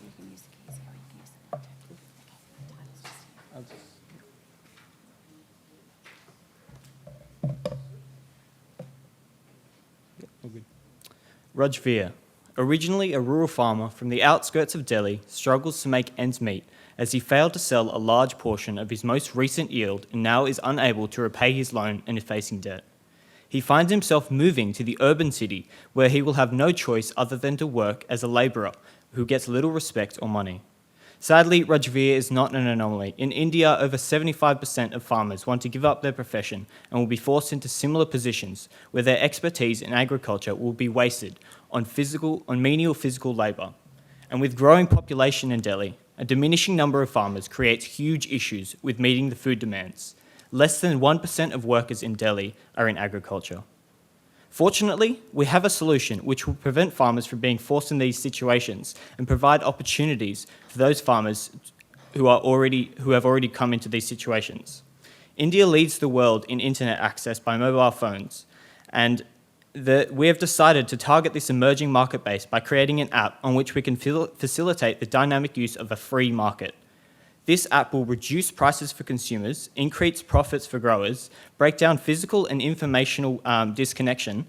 you can use the keys here, or you can use the project. I'll just- Yep, all good. Rajveer, originally a rural farmer from the outskirts of Delhi, struggles to make ends meet as he failed to sell a large portion of his most recent yield and now is unable to repay his loan and is facing debt. He finds himself moving to the urban city where he will have no choice other than to work as a labourer who gets little respect or money. Sadly, Rajveer is not an anomaly. In India, over 75% of farmers want to give up their profession and will be forced into similar positions where their expertise in agriculture will be wasted on menial physical labour. And with growing population in Delhi, a diminishing number of farmers creates huge issues with meeting the food demands. Less than 1% of workers in Delhi are in agriculture. Fortunately, we have a solution which will prevent farmers from being forced in these situations and provide opportunities for those farmers who have already come into these situations. India leads the world in internet access by mobile phones, and we have decided to target this emerging market base by creating an app on which we can facilitate the dynamic use of a free market. This app will reduce prices for consumers, increase profits for growers, break down physical and informational disconnection,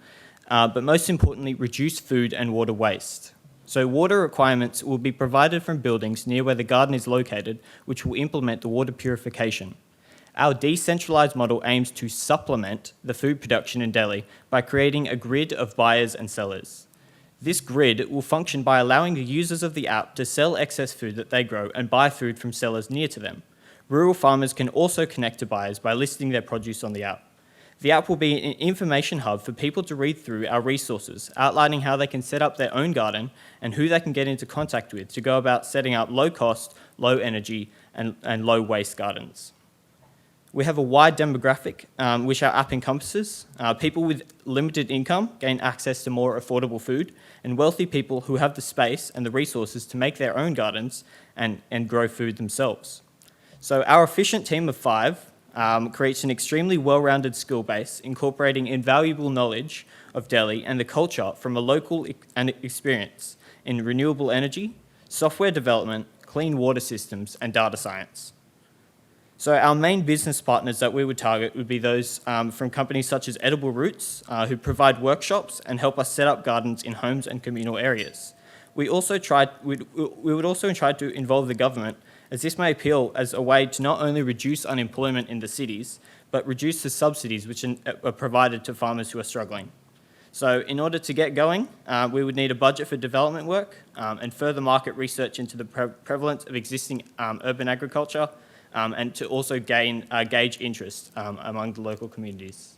but most importantly, reduce food and water waste. So water requirements will be provided from buildings near where the garden is located, which will implement the water purification. Our decentralized model aims to supplement the food production in Delhi by creating a grid of buyers and sellers. This grid will function by allowing the users of the app to sell excess food that they grow and buy food from sellers near to them. Rural farmers can also connect to buyers by listing their produce on the app. The app will be an information hub for people to read through our resources, outlining how they can set up their own garden and who they can get into contact with to go about setting up low-cost, low-energy, and low-waste gardens. We have a wide demographic, which our app encompasses. People with limited income gain access to more affordable food, and wealthy people who have the space and the resources to make their own gardens and grow food themselves. So our efficient team of 5 creates an extremely well-rounded skill base, incorporating invaluable knowledge of Delhi and the culture from a local experience in renewable energy, software development, clean water systems, and data science. So our main business partners that we would target would be those from companies such as Edible Roots, who provide workshops and help us set up gardens in homes and communal areas. We would also try to involve the government, as this may appeal as a way to not only reduce unemployment in the cities, but reduce the subsidies which are provided to farmers who are struggling. So in order to get going, we would need a budget for development work and further market research into the prevalence of existing urban agriculture, and to also gauge interest among the local communities.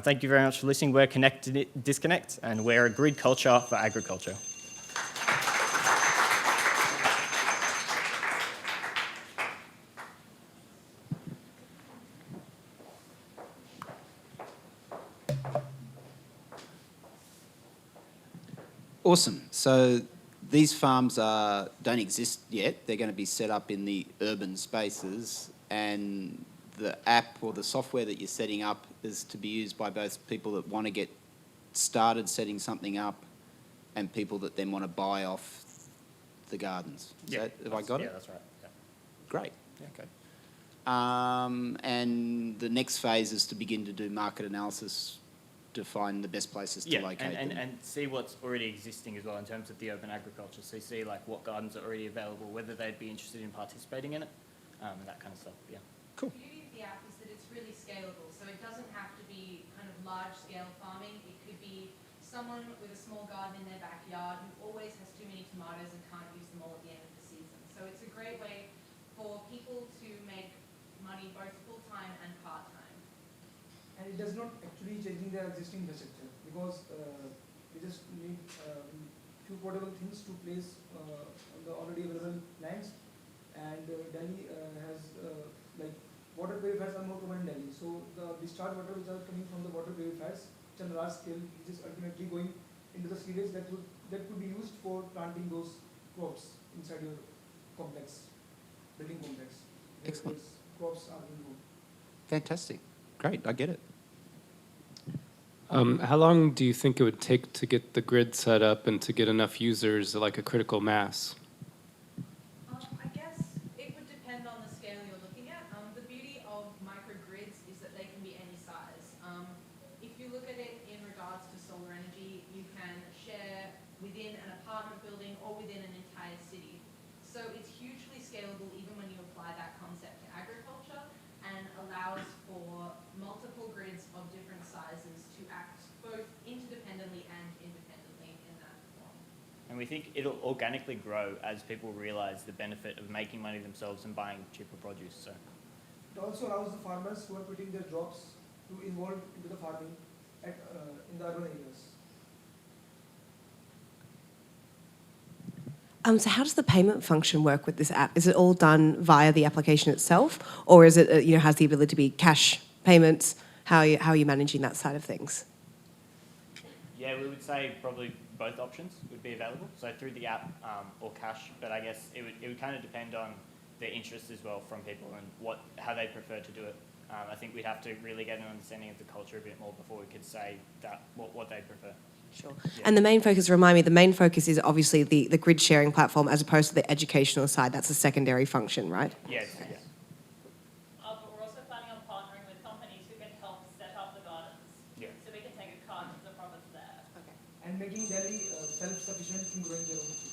Thank you very much for listening. We're Connect to Disconnect, and we're a grid culture for agriculture. Awesome. So these farms don't exist yet. They're going to be set up in the urban spaces, and the app or the software that you're setting up is to be used by both people that want to get started setting something up and people that then want to buy off the gardens. Have I got it? Yeah, that's right. Yeah. Great. Yeah. Okay. And the next phase is to begin to do market analysis to find the best places to locate them. And see what's already existing as well in terms of the urban agriculture. So you see like what gardens are already available, whether they'd be interested in participating in it, and that kind of stuff. Yeah. Cool. The beauty of the app is that it's really scalable, so it doesn't have to be kind of large-scale farming. It could be someone with a small garden in their backyard who always has too many tomatoes and can't use them all at the end of the season. So it's a great way for people to make money both full-time and part-time. And it does not actually changing their existing infrastructure, because we just need few portable things to place on the already available lands, and Delhi has like water purifiers are more common in Delhi. So the discharge water which are coming from the water purifiers, which are large scale, which is ultimately going into the sewage that could be used for planting those crops inside your complex, building complex. Excellent. Crops are being grown. Fantastic. Great. I get it. How long do you think it would take to get the grid set up and to get enough users, like a critical mass? we think it'll organically grow as people realise the benefit of making money themselves and buying cheaper produce. So. It also allows the farmers who are quitting their jobs to involve into the farming in the urban areas. So how does the payment function work with this app? Is it all done via the application itself, or is it has the ability to be cash payments? How are you managing that side of things? Yeah, we would say probably both options would be available. So through the app or cash, but I guess it would kind of depend on the interest as well from people and how they prefer to do it. I think we'd have to really get an understanding of the culture a bit more before we could say that what they prefer. Sure. Yeah. And the main focus, remind me, the main focus is obviously the grid sharing platform as opposed to the educational side. That's a secondary function, right? Yes. Yeah. But we're also planning on partnering with companies who can help set up the gardens. Yeah. So we can take a cut of the profits there. And making Delhi self-sufficient in growing their own food.